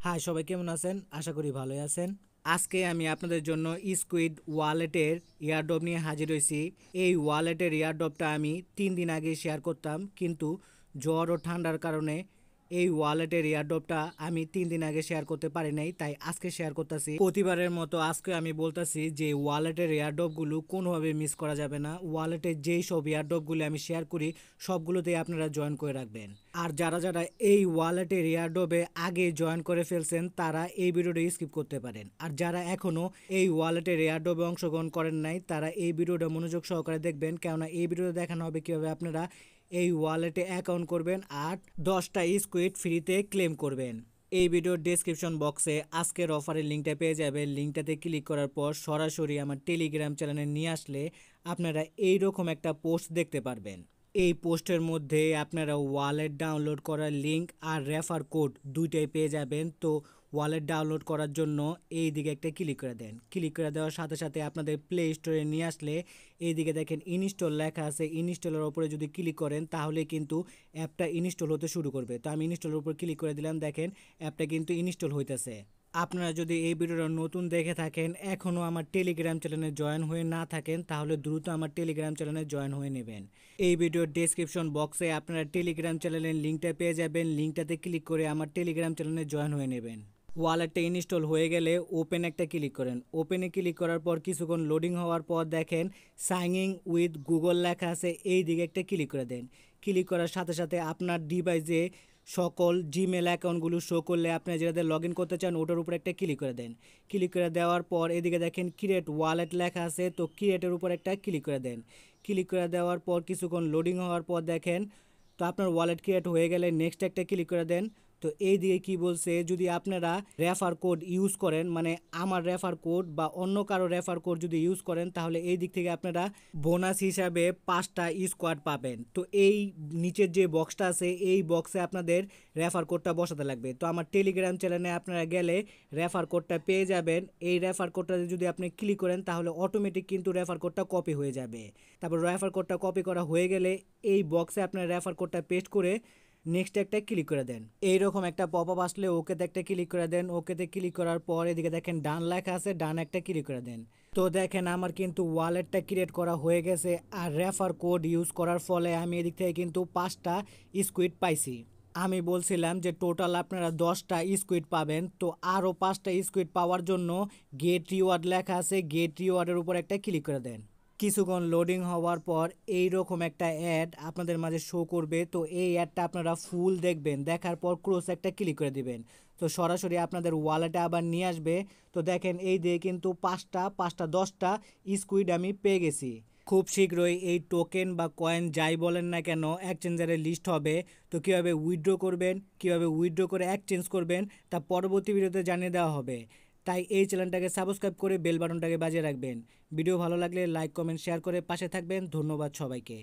High সবাই কেমন আছেন? আশা করি ভালোই আছেন। আজকে আমি আপনাদের জন্য স্কুইড ওয়ালেটের এয়ারড্রপ নিয়ে হাজির হয়েছি। এই ওয়ালেটের এয়ারড্রপটা আমি 3 দিন আগে শেয়ার করতাম, কিন্তু জ্বর ও ঠান্ডার কারণে এই ওয়ালেটের এয়ারড্রপটা আমি 3 দিন আগে শেয়ার করতে পারি নাই, তাই আজকে শেয়ার করতেছি। প্রতিবারের মতো আজকে আমি বলতেছি যে ওয়ালেটের এয়ারড্রপগুলো কোনোভাবে মিস করা যাবে না। ওয়ালেটের যেই সব এয়ারড্রপগুলো আমি শেয়ার করি সবগুলোতেই আপনারা জয়েন করে রাখবেন। আর যারা যারা এই ওয়ালেটের এয়ারড্রপে আগে জয়েন করে ফেলছেন তারা এই ভিডিওটা স্কিপ করতে পারেন। আর যারা এখনও এই ওয়ালেটের এয়ারড্রপে অংশগ্রহণ করেন নাই তারা এই ভিডিওটা মনোযোগ সহকারে দেখবেন, কেননা এই ভিডিওতে দেখানো হবে কীভাবে আপনারা এই ওয়ালেটে অ্যাকাউন্ট করবেন আর 10টা স্কুইড ফ্রিতে ক্লেম করবেন। এই ভিডিওর ডেসক্রিপশন বক্সে আজকের অফারের লিঙ্কটা পেয়ে যাবেন। লিঙ্কটাতে ক্লিক করার পর সরাসরি আমার টেলিগ্রাম চ্যানেলে নিয়ে আসলে আপনারা এইরকম একটা পোস্ট দেখতে পারবেন। এই পোস্টের মধ্যে আপনারা ওয়ালেট ডাউনলোড করার লিঙ্ক আর রেফার কোড দুইটাই পেয়ে যাবেন। তো ওয়ালেট ডাউনলোড করার জন্য এই দিকে একটা ক্লিক করে দেন। ক্লিক করে দেওয়ার সাথে সাথে আপনাদের প্লে স্টোরে নিয়ে আসলে এই দিকে দেখেন ইনস্টল লেখা আছে। ইনস্টলের ওপরে যদি ক্লিক করেন তাহলে কিন্তু অ্যাপটা ইনস্টল হতে শুরু করবে। তো আমি ইনস্টলের উপর ক্লিক করে দিলাম, দেখেন অ্যাপটা কিন্তু ইনস্টল হইতেছে। আপনারা যদি এই ভিডিওটা নতুন দেখে থাকেন, এখনও আমার টেলিগ্রাম চ্যানেলে জয়েন হয়ে না থাকেন, তাহলে দ্রুত আমার টেলিগ্রাম চ্যানেলে জয়েন হয়ে নেবেন। এই ভিডিওর ডেসক্রিপশন বক্সে আপনারা টেলিগ্রাম চ্যানেলের লিঙ্কটা পেয়ে যাবেন। লিঙ্কটাতে ক্লিক করে আমার টেলিগ্রাম চ্যানেলে জয়েন হয়ে নেবেন। ওয়ালেটটা ইনস্টল হয়ে গেলে ওপেন একটা ক্লিক করেন। ওপেনে ক্লিক করার পর কিছুক্ষণ লোডিং হওয়ার পর দেখেন সাইন ইন উইথ গুগল লেখা আছে, এই দিকে একটা ক্লিক করে দেন। ক্লিক করার সাথে সাথে আপনার ডিভাইসে সকল জিমেল অ্যাকাউন্টগুলো শো করলে আপনি যেটাতে লগ ইন করতে চান ওটার উপর একটা ক্লিক করে দেন। ক্লিক করে দেওয়ার পর এদিকে দেখেন ক্রিয়েট ওয়ালেট লেখা আছে, তো ক্রিয়েটের উপর একটা ক্লিক করে দেন। ক্লিক করে দেওয়ার পর কিছুক্ষণ লোডিং হওয়ার পর দেখেন তো আপনার ওয়ালেট ক্রিয়েট হয়ে গেলে নেক্সট একটা ক্লিক করে দেন। তো এই দিকে কি বলছে, যদি আপনারা রেফার কোড ইউজ করেন, মানে আমার রেফার কোড বা অন্য কারো রেফার কোড যদি ইউজ করেন তাহলে এই দিক থেকে আপনারা বোনাস হিসাবে 5টা স্কোয়াড পাবেন। তো এই নিচের যে বক্সটা আছে এই বক্সে আপনাদের রেফার কোডটা বসাতে লাগবে। তো আমার টেলিগ্রাম চ্যানেলে আপনারা গেলে রেফার কোডটা পেয়ে যাবেন। এই রেফার কোডটাতে যদি আপনি ক্লিক করেন তাহলে অটোমেটিক কিন্তু রেফার কোডটা কপি হয়ে যাবে। তারপর রেফার কোডটা কপি করা হয়ে গেলে এই বক্সে আপনার রেফার কোডটা পেস্ট করে নেক্সট একটা ক্লিক করে দেন। এইরকম একটা পপ আপ আসলে ওকেতে একটা ক্লিক করে দেন। ওকেতে ক্লিক করার পর এদিকে দেখেন ডান লেখা আছে, ডান একটা ক্লিক করে দেন। তো দেখেন আমার কিন্তু ওয়ালেটটা ক্রিয়েট করা হয়ে গেছে আর রেফার কোড ইউজ করার ফলে আমি এদিক থেকে কিন্তু 5টা স্কুইড পাইছি। আমি বলছিলাম যে টোটাল আপনারা 10টা স্কুইড পাবেন, তো আরও 5টা স্কুইড পাওয়ার জন্য গেট রিওয়ার্ড লেখা আছে, গেট রিওয়ার্ডের উপর একটা ক্লিক করে দেন। কিছুক্ষণ লোডিং হওয়ার পর এই রকম একটা অ্যাড আপনাদের মাঝে শো করবে। তো এই অ্যাডটা আপনারা ফুল দেখবেন, দেখার পর ক্রস একটা ক্লিক করে দিবেন। তো সরাসরি আপনাদের ওয়ালেটে আবার নিয়ে আসবে। তো দেখেন এই দিয়ে কিন্তু 5টা 10টা স্কুইড আমি পেয়ে গেছি। খুব শীঘ্রই এই টোকেন বা কয়েন যাই বলেন না কেন এক্সচেঞ্জারের লিস্ট হবে। তো কীভাবে উইথড্র করবেন, কীভাবে উইথড্র করে এক্সচেঞ্জ করবেন তা পরবর্তী ভিডিওতে জানিয়ে দেওয়া হবে। তাই এই চ্যানেলটাকে সাবস্ক্রাইব করে বেল বাটনটাকে বাজিয়ে রাখবেন। ভিডিও ভালো লাগলে লাইক কমেন্ট শেয়ার করে পাশে থাকবেন। ধন্যবাদ সবাইকে।